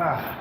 Ah.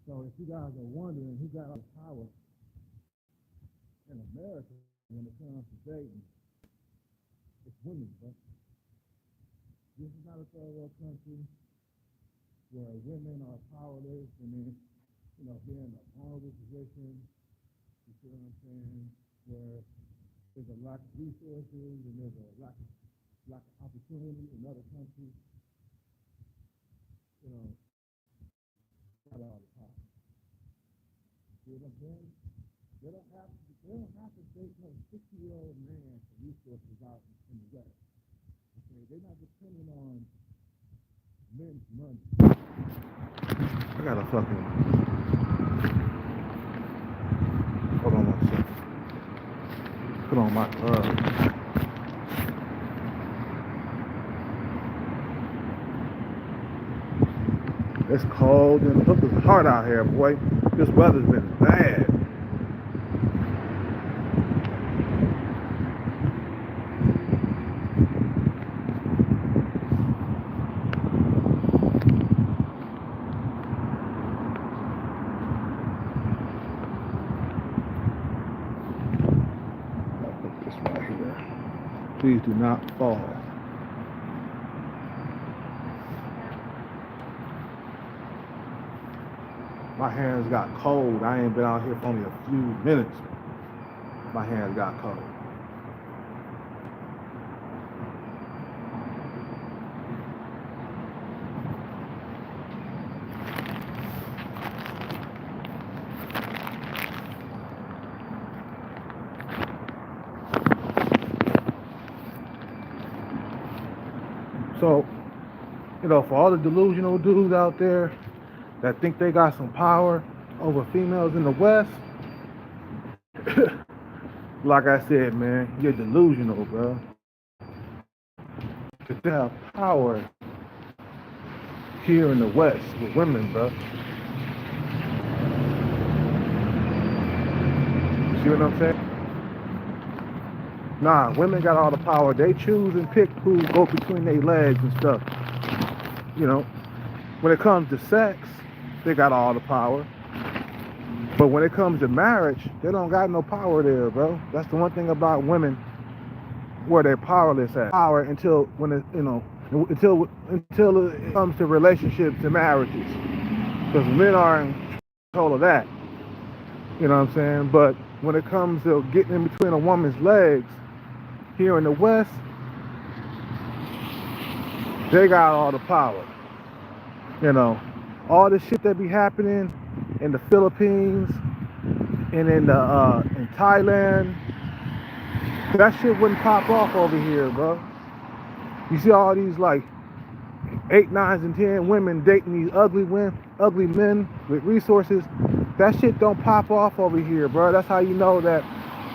So if you guys are wondering who got all the power in America when it comes to dating, it's women, bro. This is not a third world country where women are powerless and then, they're in a vulnerable position. You see what I'm saying? Where there's a lack of resources and there's a lack of opportunity in other countries. You know, got all the power. See what I'm saying? They don't have to date no 60-year-old man for resources out in the West. Okay, they're not depending on men's money. I gotta fucking hold on one second. Put on my gloves. It's cold and it's hard out here, boy. This weather's been bad. Please do not fall. My hands got cold. I ain't been out here for only a few minutes. My hands got cold. So, for all the delusional dudes out there that think they got some power over females in the West, like I said, man, you're delusional, bro. Because they have power here in the West with women, bro. See what I'm saying? Nah, women got all the power. They choose and pick who go between their legs and stuff. When it comes to sex, they got all the power. But when it comes to marriage, they don't got no power there, bro. That's the one thing about women where they're powerless at. Power until when it, until it comes to relationships and marriages. Because men are in control of that. You know what I'm saying? But when it comes to getting in between a woman's legs, here in the West, they got all the power. All this shit that be happening in the Philippines and in Thailand, that shit wouldn't pop off over here, bro. You see all these like 8, 9, and 10 women dating these ugly men with resources. That shit don't pop off over here, bro. That's how you know that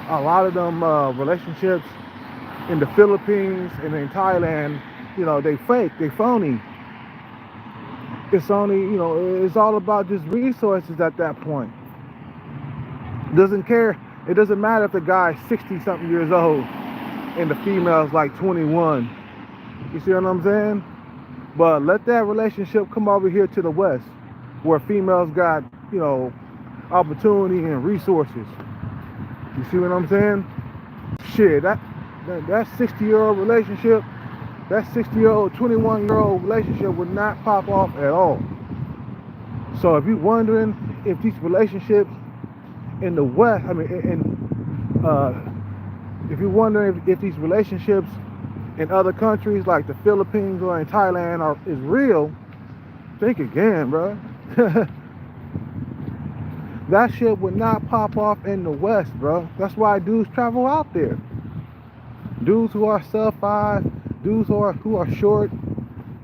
a lot of them relationships in the Philippines and in Thailand, they fake, they phony. It's only, it's all about just resources at that point. It doesn't matter if the guy's 60-something years old and the female's like 21. You see what I'm saying? But let that relationship come over here to the West, where females got, opportunity and resources. You see what I'm saying? Shit, that 60-year-old relationship, that 60-year-old, 21-year-old relationship would not pop off at all. So if you're wondering if these relationships in the West, if you're wondering if these relationships in other countries like the Philippines or in Thailand is real, think again, bro. That shit would not pop off in the West, bro. That's why dudes travel out there. Dudes who are sub five, dudes who are short.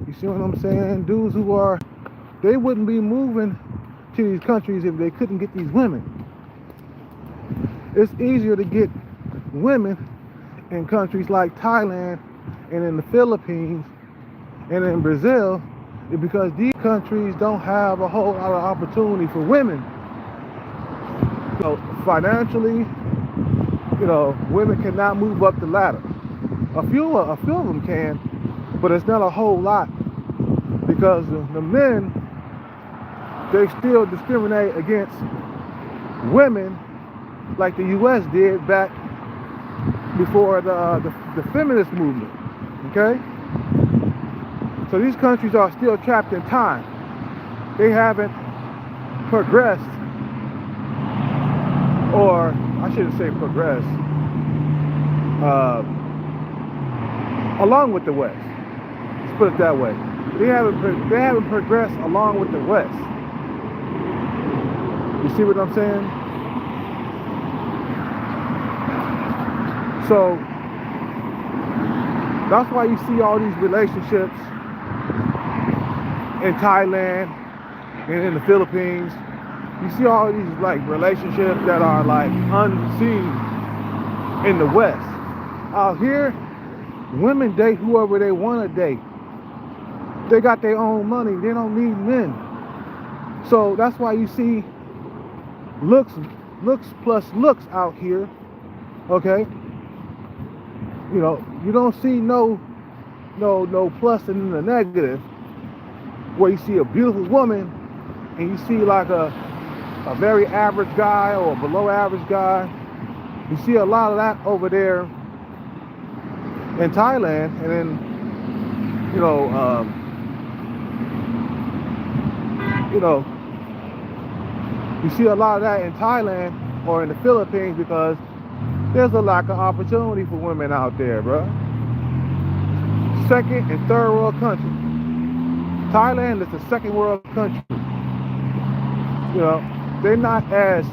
You see what I'm saying? Dudes who are, they wouldn't be moving to these countries if they couldn't get these women. It's easier to get women in countries like Thailand and in the Philippines and in Brazil because these countries don't have a whole lot of opportunity for women. Financially, women cannot move up the ladder. A few of them can, but it's not a whole lot because the men, they still discriminate against women like the U.S. did back before the feminist movement. Okay, so these countries are still trapped in time. They haven't progressed, or I shouldn't say progressed, along with the West. Let's put it that way. They haven't progressed along with the West. You see what I'm saying? So that's why you see all these relationships in Thailand and in the Philippines. You see all these like relationships that are like unseen in the West. Out here, women date whoever they want to date. They got their own money. They don't need men. So that's why you see looks plus looks out here. Okay. You don't see no plus in the negative. Where you see a beautiful woman and you see like a very average guy or a below average guy. You see a lot of that over there in Thailand, and then you see a lot of that in Thailand or in the Philippines because there's a lack of opportunity for women out there, bro. Second and third world country. Thailand is a second world country. They're not as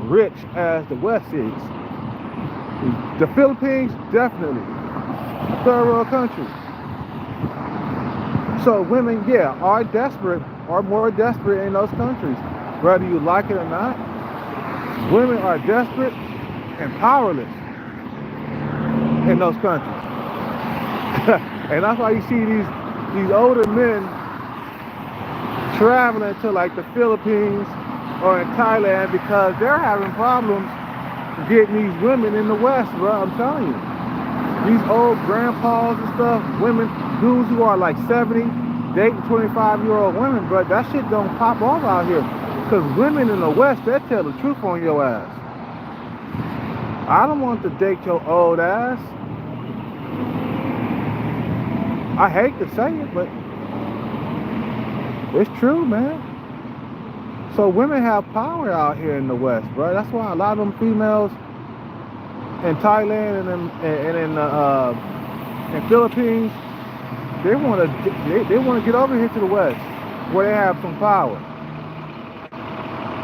rich as the West is. The Philippines, definitely. Third world country. So women, are more desperate in those countries. Whether you like it or not, women are desperate and powerless in those countries. And that's why you see these older men traveling to like the Philippines or in Thailand because they're having problems getting these women in the West, bro. I'm telling you. These old grandpas and stuff, women, dudes who are like 70, dating 25-year-old women, bro, that shit don't pop off out here. Because women in the West, they tell the truth on your ass. I don't want to date your old ass. I hate to say it, but it's true, man. So women have power out here in the West, bro. That's why a lot of them females in Thailand and in Philippines, they want to get over here to the West where they have some power.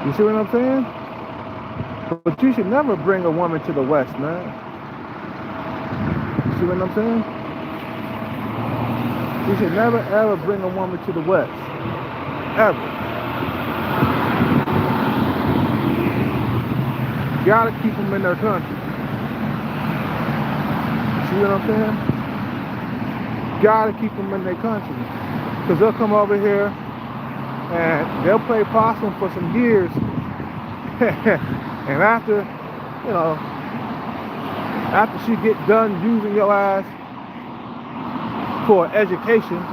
You see what I'm saying? But you should never bring a woman to the West, man. You see what I'm saying? You should never ever bring a woman to the West. Ever. You gotta keep them in their country. See what I'm saying? Gotta keep them in their country. Because they'll come over here and they'll play possum for some years. And after she get done using your ass for education,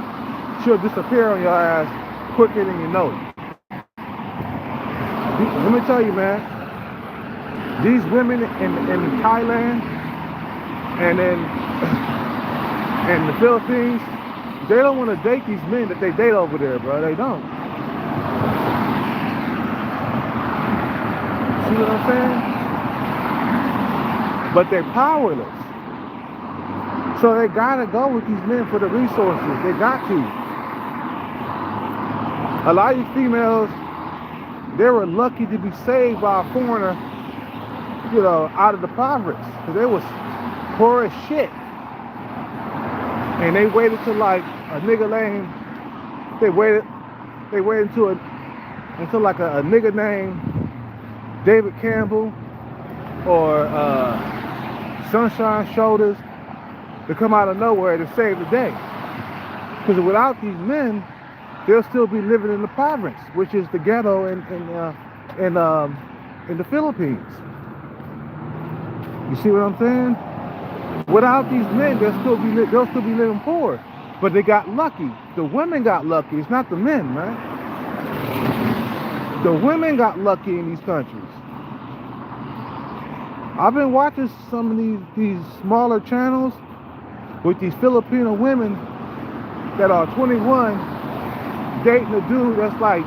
she'll disappear on your ass quicker than you know it. Let me tell you, man, these women in Thailand and in the Philippines, they don't want to date these men that they date over there, bro. They don't. See what I'm saying? But they're powerless. So they gotta go with these men for the resources. They got to. A lot of these females, They were lucky to be saved by a foreigner, you know, out of the poverty. Because they was poor as shit. And they waited till like a nigga named, they waited until like a nigga named David Campbell or Sunshine Shoulders to come out of nowhere to save the day. Because without these men, they'll still be living in the province, which is the ghetto in the Philippines. You see what I'm saying? Without these men, they'll still be living poor. But they got lucky. The women got lucky. It's not the men, man. The women got lucky in these countries. I've been watching some of these smaller channels with these Filipino women that are 21 dating a dude that's like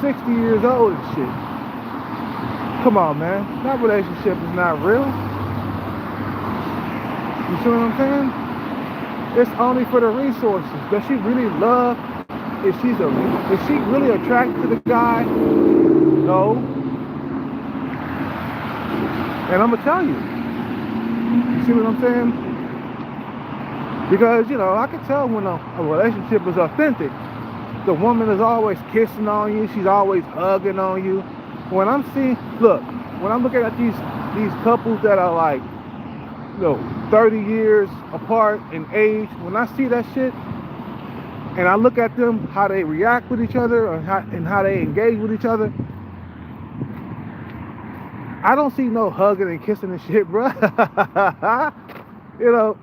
60 years old and shit. Come on, man. That relationship is not real. You see what I'm saying? It's only for the resources. Does she really love? Is she really attracted to the guy? No. And I'm gonna tell you. You see what I'm saying? Because, you know, I can tell when a relationship is authentic. The woman is always kissing on you. She's always hugging on you. When I'm looking at these couples that are like, you know, 30 years apart in age, when I see that shit, and I look at them, how they react with each other and how they engage with each other, I don't see no hugging and kissing and shit, bro. You know,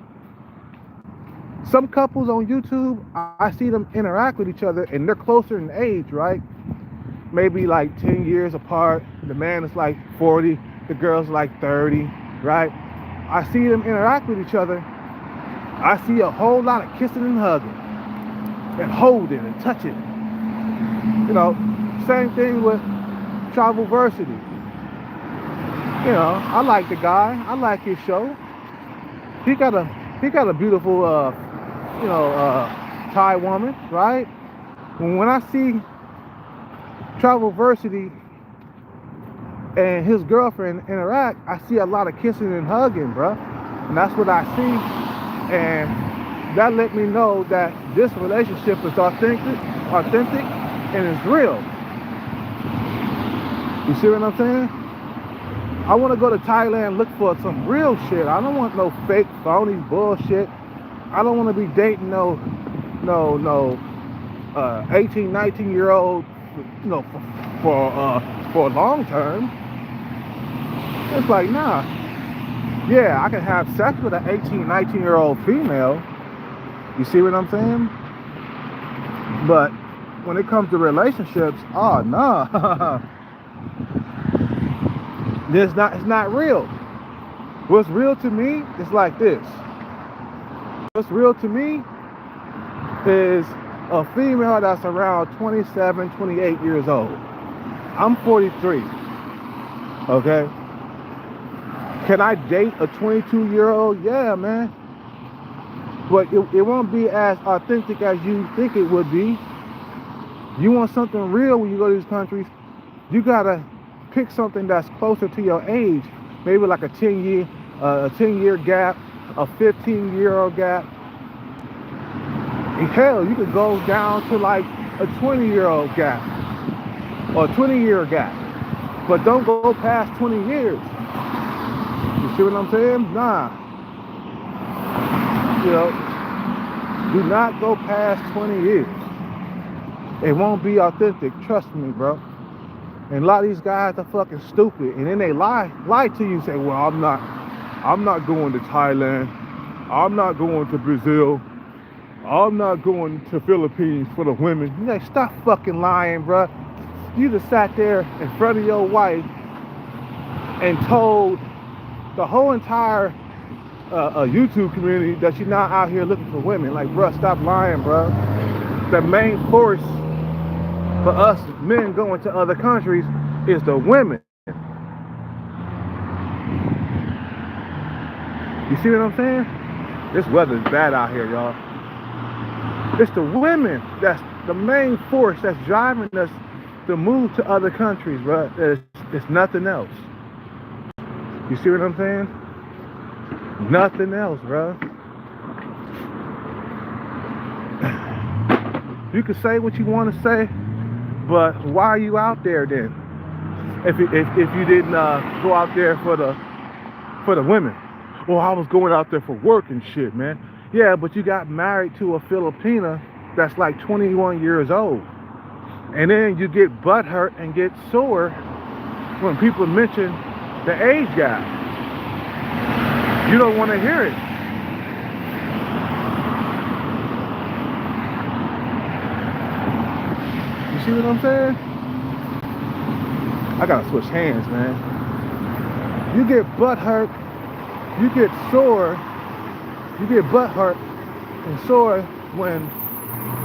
some couples on YouTube, I see them interact with each other and they're closer in age, right? Maybe like 10 years apart. The man is like 40, the girl's like 30, right? I see them interact with each other. I see a whole lot of kissing and hugging and holding and touching. You know, same thing with Travelversity. You know, I like the guy. I like his show. He got a beautiful, Thai woman, right? When I see Travelversity and his girlfriend interact, I see a lot of kissing and hugging, bro. And that's what I see. And that let me know that this relationship is authentic, and it's real. You see what I'm saying? I want to go to Thailand, look for some real shit. I don't want no fake, phony bullshit. I don't want to be dating no 18, 19-year-old, you know, for long term. It's like, nah. Yeah, I can have sex with an 18, 19-year-old female. You see what I'm saying? But when it comes to relationships, oh, nah. It's not real. What's real to me is like this. What's real to me is a female that's around 27, 28 years old. I'm 43. Okay? Can I date a 22-year-old? Yeah, man. But it won't be as authentic as you think it would be. You want something real when you go to these countries, you gotta pick something that's closer to your age. Maybe like a 10-year gap, a 15-year gap. And hell, you could go down to like a 20-year gap or a 20-year gap. But don't go past 20 years. You see what I'm saying? Nah. You know, do not go past 20 years. It won't be authentic. Trust me, bro. And a lot of these guys are fucking stupid. And then they lie to you, say, well, I'm not going to Thailand. I'm not going to Brazil. I'm not going to Philippines for the women. You know, stop fucking lying, bro. You just sat there in front of your wife and told the whole entire YouTube community that you're not out here looking for women. Like, bro, stop lying, bro. The main force for us men going to other countries is the women. You see what I'm saying? This weather's bad out here, y'all. It's the women that's the main force that's driving us to move to other countries, bro. It's nothing else. You see what I'm saying? Nothing else, bro. You can say what you want to say, but why are you out there then? If you didn't go out there for the women. Well, I was going out there for work and shit, man. Yeah, but you got married to a Filipina that's like 21 years old. And then you get butthurt and get sore when people mention the age gap. You don't want to hear it. You see what I'm saying? I gotta switch hands, man. You get butthurt, you get sore, you get butthurt and sore when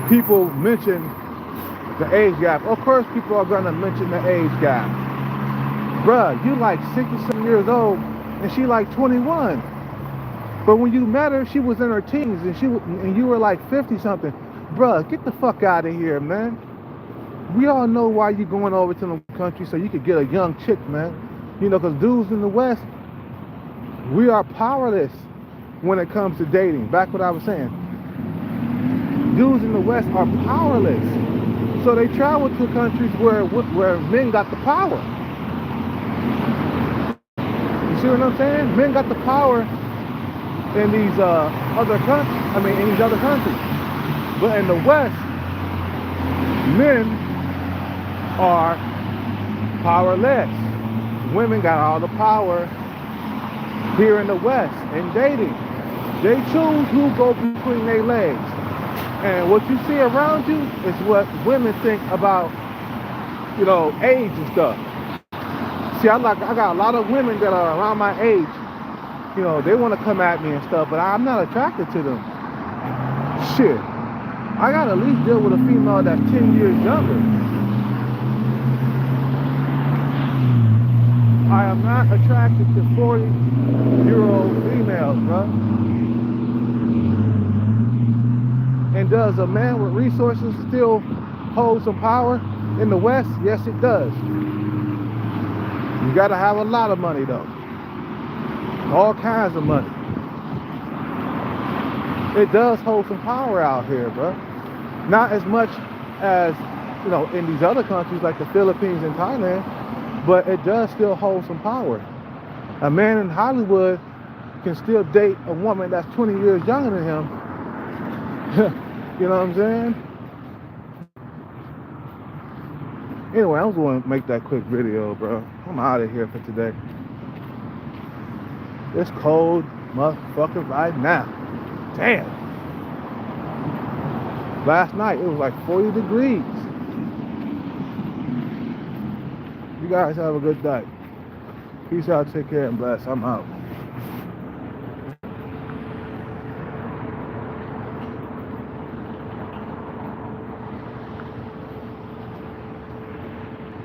people mention the age gap. Of course people are gonna mention the age gap. Bruh, you like 60-something years old and she like 21. But when you met her, she was in her teens and you were like 50-something. Bruh, get the fuck out of here, man. We all know why you going over to the country, so you could get a young chick, man. You know, because dudes in the West, we are powerless when it comes to dating. Back what I was saying. Dudes in the West are powerless. So they travel to countries where men got the power. You see what I'm saying? Men got the power in these other countries. In these other countries. But in the West, men are powerless. Women got all the power here in the West in dating. They choose who go between their legs. And what you see around you is what women think about, you know, age and stuff. See, I got a lot of women that are around my age. You know, they want to come at me and stuff, but I'm not attracted to them. Shit. I got to at least deal with a female that's 10 years younger. I am not attracted to 40-year-old females, bro. And does a man with resources still hold some power in the West? Yes, it does. You gotta have a lot of money, though. All kinds of money. It does hold some power out here, bro. Not as much as, you know, in these other countries like the Philippines and Thailand, but it does still hold some power. A man in Hollywood can still date a woman that's 20 years younger than him. You know what I'm saying? Anyway, I was going to make that quick video, bro. I'm out of here for today. It's cold motherfucker right now. Damn. Last night it was like 40 degrees. You guys have a good night. Peace out, take care, and bless. I'm out.